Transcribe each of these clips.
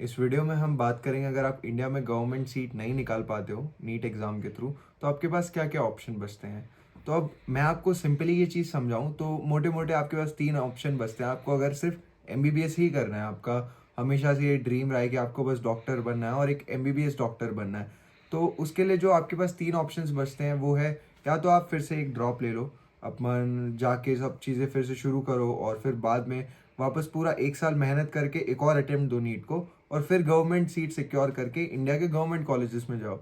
इस वीडियो में हम बात करेंगे अगर आप इंडिया में गवर्नमेंट सीट नहीं निकाल पाते हो नीट एग्ज़ाम के थ्रू तो आपके पास क्या क्या ऑप्शन बचते हैं। तो अब मैं आपको सिंपली ये चीज़ समझाऊं तो मोटे मोटे आपके पास तीन ऑप्शन बचते हैं। आपको अगर सिर्फ एमबीबीएस ही करना है, आपका हमेशा से ये ड्रीम रहा है कि आपको बस डॉक्टर बनना है और एक एमबीबीएस डॉक्टर बनना है, तो उसके लिए जो आपके पास तीन ऑप्शंस बचते हैं वो है, या तो आप फिर से एक ड्रॉप ले लो, अपन जाके सब चीज़ें फिर से शुरू करो और फिर बाद में वापस पूरा एक साल मेहनत करके एक और अटेम्प्ट दो नीट को और फिर गवर्नमेंट सीट सिक्योर करके इंडिया के गवर्नमेंट कॉलेजेस में जाओ।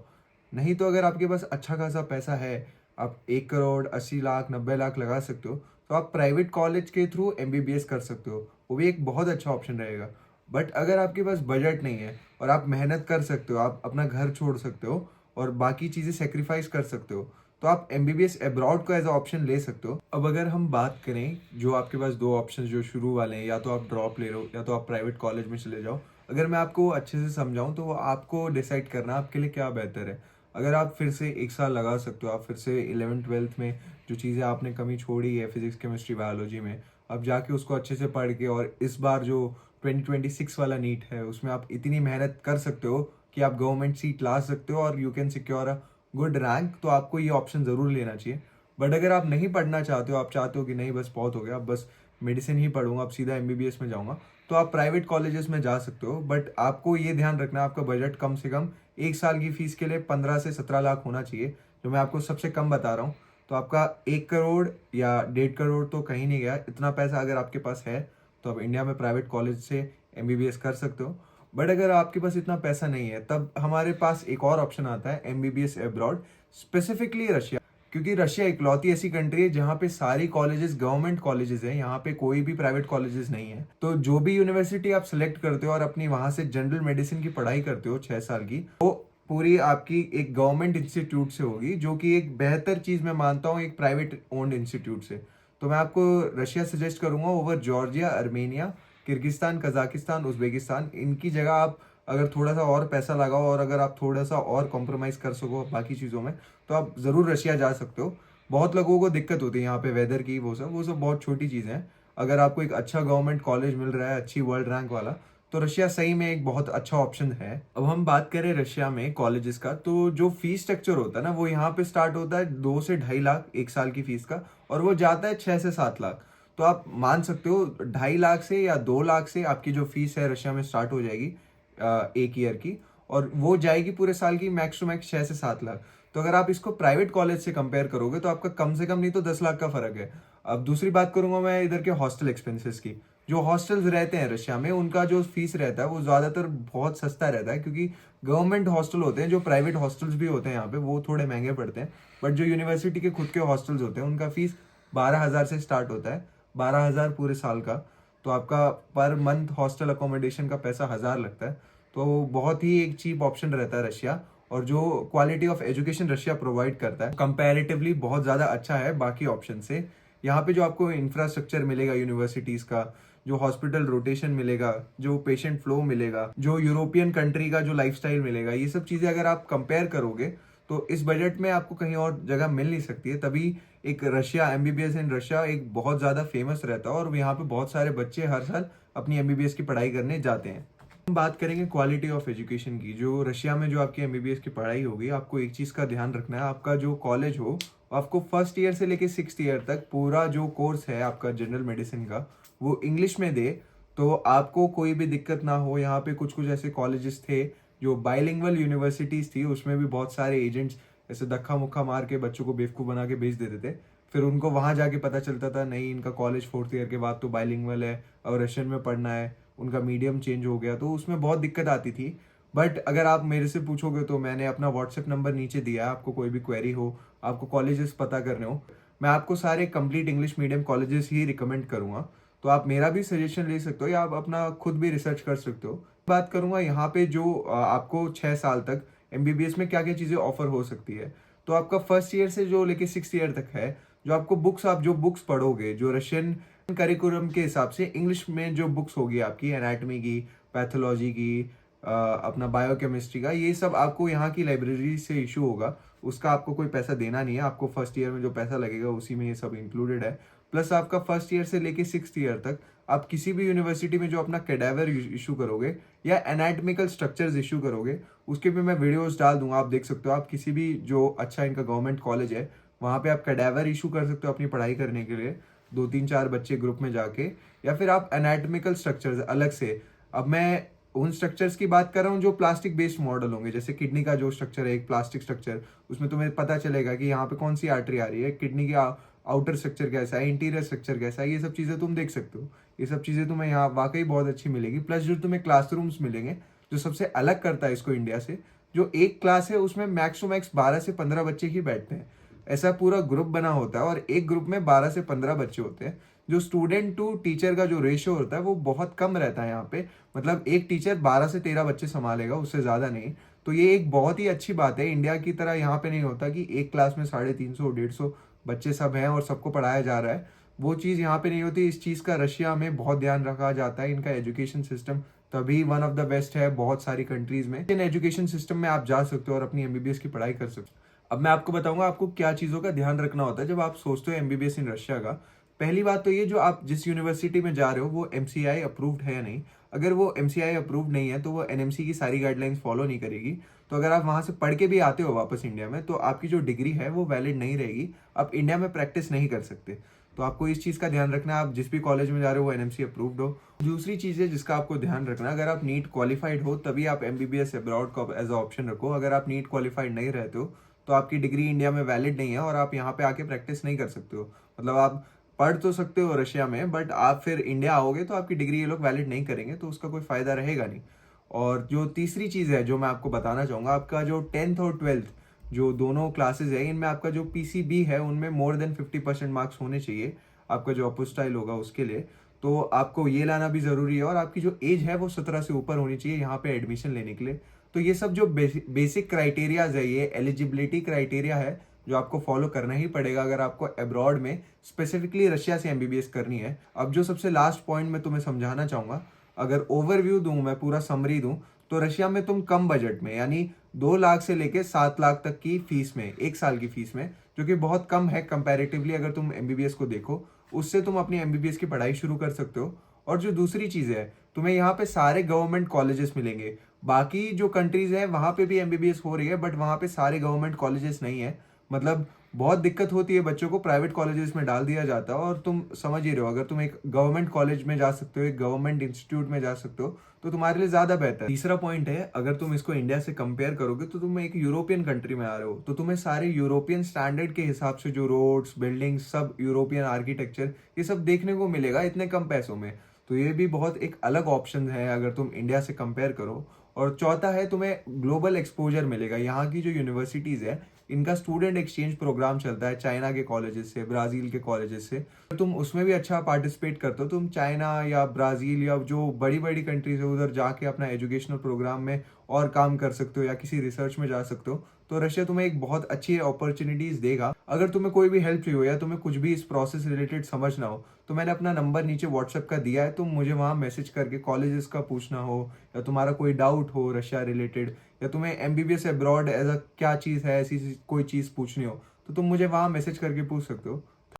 नहीं तो अगर आपके पास अच्छा खासा पैसा है, आप 1 करोड़ 80 लाख 90 लाख लगा सकते हो, तो आप प्राइवेट कॉलेज के थ्रू एमबीबीएस कर सकते हो। वो भी एक बहुत अच्छा ऑप्शन रहेगा। बट अगर आपके पास बजट नहीं है और आप मेहनत कर सकते हो, आप अपना घर छोड़ सकते हो और बाकी चीज़ें सेक्रीफाइस कर सकते हो, तो आप एमबीबीएस अब्रॉड को एज अ ऑप्शन ले सकते हो। अब अगर हम बात करें जो आपके पास दो ऑप्शन जो शुरू वाले हैं, या तो आप ड्रॉप ले लो या तो आप प्राइवेट कॉलेज में चले जाओ। अगर मैं आपको अच्छे से समझाऊं तो वो आपको डिसाइड करना आपके लिए क्या बेहतर है। अगर आप फिर से एक साल लगा सकते हो, आप फिर से 11th 12th में जो चीज़ें आपने कमी छोड़ी है फिजिक्स केमिस्ट्री बायोलॉजी में, अब जाके उसको अच्छे से पढ़ के और इस बार जो 2026 वाला नीट है उसमें आप इतनी मेहनत कर सकते हो कि आप गवर्नमेंट सीट ला सकते हो और you can secure a good rank, तो आपको ये ऑप्शन ज़रूर लेना चाहिए। बट अगर आप नहीं पढ़ना चाहते हो, आप चाहते हो कि नहीं बस बहुत हो गया, अब बस मेडिसिन ही पढ़ूंगा, अब सीधा एमबीबीएस में जाऊंगा, तो आप प्राइवेट कॉलेजेस में जा सकते हो। बट आपको ये ध्यान रखना है आपका बजट कम से कम एक साल की फीस के लिए 15 से 17 लाख होना चाहिए, जो मैं आपको सबसे कम बता रहा हूँ। तो आपका 1 करोड़ या 1.5 करोड़ तो कहीं नहीं गया। इतना पैसा अगर आपके पास है तो आप इंडिया में प्राइवेट कॉलेज से एमबीबीएस कर सकते हो। बट अगर आपके पास इतना पैसा नहीं है तब हमारे पास एक और ऑप्शन आता है एमबीबीएस अब्रॉड, स्पेसिफिकली रशिया। क्योंकि रशिया इकलौती ऐसी कंट्री है जहाँ पे सारी कॉलेजेस गवर्नमेंट कॉलेजेस हैं, यहाँ पे कोई भी प्राइवेट कॉलेजेस नहीं है। तो जो भी यूनिवर्सिटी आप सिलेक्ट करते हो और अपनी वहां से जनरल मेडिसिन की पढ़ाई करते हो 6 साल की, वो पूरी आपकी एक गवर्नमेंट इंस्टीट्यूट से होगी, जो कि एक बेहतर चीज मैं मानता हूँ एक प्राइवेट ओन्ड इंस्टीट्यूट से। तो मैं आपको रशिया सजेस्ट करूंगा over Georgia, Armenia, Kyrgyzstan, Kazakhstan, Uzbekistan. इनकी जगह आप अगर थोड़ा सा और पैसा लगाओ और अगर आप थोड़ा सा और कॉम्प्रोमाइज़ कर सको बाकी चीज़ों में, तो आप ज़रूर रशिया जा सकते हो। बहुत लोगों को दिक्कत होती है यहाँ पे वेदर की, वो सब बहुत छोटी चीज़ें हैं। अगर आपको एक अच्छा गवर्नमेंट कॉलेज मिल रहा है अच्छी वर्ल्ड रैंक वाला, तो रशिया सही में एक बहुत अच्छा ऑप्शन है। अब हम बात करें रशिया में कॉलेजेस का, तो जो फीस स्ट्रक्चर होता है ना, वो यहाँ पे स्टार्ट होता है 2 से 2.5 लाख एक साल की फीस का, और वो जाता है 6 से 7 लाख। तो आप मान सकते हो 2.5 लाख से या 2 लाख से आपकी जो फीस है रशिया में स्टार्ट हो जाएगी एक ईयर की, और वो जाएगी पूरे साल की मैक्स टू मैक्स 6 से 7 लाख। तो अगर आप इसको प्राइवेट कॉलेज से कंपेयर करोगे तो आपका कम से कम नहीं तो 10 लाख का फर्क है। अब दूसरी बात करूंगा मैं इधर के हॉस्टल एक्सपेंसेस की। जो हॉस्टल्स रहते हैं रशिया में उनका जो फीस रहता है वो ज़्यादातर बहुत सस्ता रहता है, क्योंकि गवर्नमेंट हॉस्टल होते हैं, जो प्राइवेट हॉस्टल्स भी होते हैं यहाँ पे वो थोड़े महंगे पड़ते हैं। बट जो यूनिवर्सिटी के खुद के हॉस्टल्स होते हैं उनका फीस 12,000 से स्टार्ट होता है, 12,000 पूरे साल का। तो आपका पर मंथ हॉस्टल अकोमोडेशन का पैसा 1,000 लगता है। तो बहुत ही एक चीप ऑप्शन रहता है रशिया। और जो quality of education Russia provide करता है कंपैरेटिवली बहुत ज़्यादा अच्छा है बाकी ऑप्शन से। यहाँ पे जो आपको इंफ्रास्ट्रक्चर मिलेगा यूनिवर्सिटीज़ का, जो हॉस्पिटल रोटेशन मिलेगा, जो पेशेंट फ्लो मिलेगा, जो यूरोपियन कंट्री का जो लाइफस्टाइल मिलेगा, ये सब चीज़ें अगर आप कंपेयर करोगे तो इस बजट में आपको कहीं और जगह मिल नहीं सकती है। तभी एक रशिया, एमबीबीएस इन रशिया एक बहुत ज़्यादा फेमस रहता है और यहाँ पे बहुत सारे बच्चे हर साल अपनी एमबीबीएस की पढ़ाई करने जाते हैं। हम बात करेंगे क्वालिटी ऑफ एजुकेशन की। जो रशिया में जो आपकी एमबीबीएस की पढ़ाई होगी, आपको एक चीज़ का ध्यान रखना है, आपका जो कॉलेज हो आपको फर्स्ट ईयर से लेके 6th ईयर तक पूरा जो कोर्स है आपका जनरल मेडिसिन का वो इंग्लिश में दे, तो आपको कोई भी दिक्कत ना हो। यहाँ पे कुछ कुछ ऐसे कॉलेजेस थे जो बाइलिंगुअल यूनिवर्सिटीज़ थी, उसमें भी बहुत सारे एजेंट्स ऐसे धक्का मुक्का मार के बच्चों को बेवकूफ़ बना के भेज देते थे। फिर उनको वहाँ जाके पता चलता था नहीं, इनका कॉलेज 4th ईयर के बाद तो बाइलिंगुअल है और रशियन में पढ़ना है, उनका मीडियम चेंज हो गया, तो उसमें बहुत दिक्कत आती थी। बट अगर आप मेरे से पूछोगे तो मैंने अपना व्हाट्सएप नंबर नीचे दिया है, आपको कोई भी क्वेरी हो, आपको कॉलेजेस पता करने हो, मैं आपको सारे कंप्लीट इंग्लिश मीडियम कॉलेजेस ही रिकमेंड करूँगा। तो आप मेरा भी सजेशन ले सकते हो या आप अपना खुद भी रिसर्च कर सकते हो। बात करूँगा यहाँ पे जो आपको 6 साल तक एमबीबीएस में क्या क्या चीज़ें ऑफर हो सकती है। तो आपका फर्स्ट ईयर से जो लेके 6th ईयर तक है, जो आपको बुक्स, आप जो बुक्स पढ़ोगे जो रशियन करिकुलम के हिसाब से इंग्लिश में जो बुक्स होगी आपकी एनाटमी की, पैथोलॉजी की, अपना बायोकेमिस्ट्री का, ये सब आपको यहाँ की लाइब्रेरी से इशू होगा। उसका आपको कोई पैसा देना नहीं है, आपको फर्स्ट ईयर में जो पैसा लगेगा उसी में ये सब इंक्लूडेड है। प्लस आपका फर्स्ट ईयर से लेके सिक्स्थ ईयर तक आप किसी भी यूनिवर्सिटी में जो अपना कैडेवर इशू करोगे या एनाटॉमिकल स्ट्रक्चर्स इशू करोगे, उसके भी मैं वीडियोस डाल दूंगा, आप देख सकते हो। आप किसी भी जो अच्छा इनका गवर्नमेंट कॉलेज है वहाँ पे आप कैडेवर इशू कर सकते हो अपनी पढ़ाई करने के लिए, 2 3 4 बच्चे ग्रुप में जाके। या फिर आप एनाटॉमिकल स्ट्रक्चर्स अलग से, अब मैं उन स्ट्रक्चर्स की बात कर रहा हूँ जो प्लास्टिक बेस्ड मॉडल होंगे, जैसे किडनी का जो स्ट्रक्चर है एक प्लास्टिक स्ट्रक्चर, उसमें तुम्हें पता चलेगा कि यहाँ पे कौन सी आर्टरी आ रही है, किडनी की आउटर स्ट्रक्चर कैसा है, इंटीरियर स्ट्रक्चर कैसा है, ये सब चीज़ें तुम देख सकते हो। ये सब चीज़ें तुम्हें यहाँ वाकई बहुत अच्छी मिलेगी। प्लस जो तुम्हें क्लासरूम्स मिलेंगे, जो सबसे अलग करता है इसको इंडिया से, जो एक क्लास है उसमें मैक्स टू मैक्स 12 से 15 बच्चे ही बैठते हैं। ऐसा पूरा ग्रुप बना होता है और एक ग्रुप में 12 से 15 बच्चे होते हैं। जो स्टूडेंट टू टीचर का जो रेशियो होता है वो बहुत कम रहता है यहाँ पे, मतलब एक टीचर 12 से 13 बच्चे संभालेगा, उससे ज़्यादा नहीं। तो ये एक बहुत ही अच्छी बात है। इंडिया की तरह यहाँ पे नहीं होता कि एक क्लास में 350 150 बच्चे सब हैं और सबको पढ़ाया जा रहा है, वो चीज़ यहाँ पे नहीं होती। इस चीज़ का रशिया में बहुत ध्यान रखा जाता है। इनका एजुकेशन सिस्टम तभी वन ऑफ द बेस्ट है बहुत सारी कंट्रीज में। इन एजुकेशन सिस्टम में आप जा सकते हो और अपनी एमबीबीएस की पढ़ाई कर सकते हो। अब मैं आपको बताऊंगा आपको क्या चीज़ों का ध्यान रखना होता है जब आप सोचते हो एमबीबीएस इन रशिया का। पहली बात तो ये, जो आप जिस यूनिवर्सिटी में जा रहे हो वो एमसीआई अप्रूव्ड है या नहीं। अगर वो एमसीआई अप्रूव्ड नहीं है तो वो एनएमसी की सारी गाइडलाइंस फॉलो नहीं करेगी। तो अगर आप वहां से पढ़ के भी आते हो वापस इंडिया में तो आपकी जो डिग्री है वो वैलिड नहीं रहेगी, आप इंडिया में प्रैक्टिस नहीं कर सकते। तो आपको इस चीज़ का ध्यान रखना है, आप जिस भी कॉलेज में जा रहे हो वो एनएमसी अप्रूव्ड हो। दूसरी चीज़ है जिसका आपको ध्यान रखना, अगर आप नीट क्वालिफाइड हो तभी आप एमबीबीएस अब्रॉड को एज अ ऑप्शन रखो। अगर आप नीट क्वालिफाइड नहीं रहते हो तो आपकी डिग्री इंडिया में वैलिड नहीं है और आप यहाँ पे आके प्रैक्टिस नहीं कर सकते हो। मतलब आप पढ़ तो सकते हो रशिया में, बट आप फिर इंडिया आओगे तो आपकी डिग्री ये लोग वैलिड नहीं करेंगे, तो उसका कोई फायदा रहेगा नहीं। और जो तीसरी चीज़ है जो मैं आपको बताना चाहूँगा, आपका जो 10th और 12th जो दोनों क्लासेज है इनमें आपका जो पीसीबी है उनमें मोर देन 50% मार्क्स होने चाहिए आपका जो अपोस्टाइल होगा उसके लिए। तो आपको ये लाना भी ज़रूरी है और आपकी जो एज है वो 17 से ऊपर होनी चाहिए यहाँ पे एडमिशन लेने के लिए। तो ये सब जो बेसिक क्राइटेरियाज है, ये एलिजिबिलिटी क्राइटेरिया है जो आपको फॉलो करना ही पड़ेगा अगर आपको अब्रॉड में स्पेसिफिकली रशिया से एमबीबीएस करनी है। अब जो सबसे लास्ट पॉइंट मैं तुम्हें समझाना चाहूँगा, अगर ओवरव्यू दूं, मैं पूरा समरी दूं, तो रशिया में तुम कम बजट में, यानी 2 लाख से लेके 7 लाख तक की फीस में, एक साल की फीस में, जो कि बहुत कम है कंपैरेटिवली अगर तुम एमबीबीएस को देखो, उससे तुम अपनी एमबीबीएस की पढ़ाई शुरू कर सकते हो। और जो दूसरी चीज़ है, तुम्हें यहाँ पे सारे गवर्नमेंट कॉलेजेस मिलेंगे। बाकी जो कंट्रीज है वहाँ पे भी एमबीबीएस हो रही है, बट वहाँ पे सारे गवर्नमेंट कॉलेजेस नहीं है। मतलब बहुत दिक्कत होती है, बच्चों को प्राइवेट कॉलेजेस में डाल दिया जाता है। और तुम समझ ही रहे हो, अगर तुम एक गवर्नमेंट कॉलेज में जा सकते हो, एक गवर्नमेंट इंस्टीट्यूट में जा सकते हो, तो तुम्हारे लिए ज़्यादा बेहतर है। तीसरा पॉइंट है, अगर तुम इसको इंडिया से कंपेयर करोगे तो तुम एक यूरोपियन कंट्री में आ रहे हो, तो तुम्हें सारे यूरोपियन स्टैंडर्ड के हिसाब से जो रोड्स, बिल्डिंग्स, सब यूरोपियन आर्किटेक्चर, ये सब देखने को मिलेगा इतने कम पैसों में। तो ये भी बहुत एक अलग ऑप्शन है अगर तुम इंडिया से कंपेयर करो। और चौथा है, तुम्हें ग्लोबल एक्सपोजर मिलेगा। यहाँ की जो यूनिवर्सिटीज़ है इनका स्टूडेंट एक्सचेंज प्रोग्राम चलता है चाइना के कॉलेजेस से, ब्राज़ील के कॉलेजेस से। तो तुम उसमें भी अच्छा पार्टिसिपेट करते हो, तुम चाइना या ब्राज़ील या जो बड़ी बड़ी कंट्रीज है उधर जाके अपना एजुकेशनल प्रोग्राम में और काम कर सकते हो या किसी रिसर्च में जा सकते हो। तो रशिया तुम्हें एक बहुत अच्छी अपॉर्चुनिटीज देगा। अगर तुम्हें कोई भी हेल्प चाहिए हो या तुम्हें कुछ भी इस प्रोसेस रिलेटेड समझना हो तो मैंने अपना नंबर नीचे व्हाट्सएप का दिया है, तुम मुझे वहाँ मैसेज करके कॉलेजेस का पूछना हो या तुम्हारा कोई डाउट हो रशिया रिलेटेड, या तुम्हें एमबीबीएस अब्रॉड एज अ क्या चीज़ है ऐसी कोई चीज़ पूछनी हो, तो तुम मुझे वहाँ मैसेज करके पूछ सकते हो।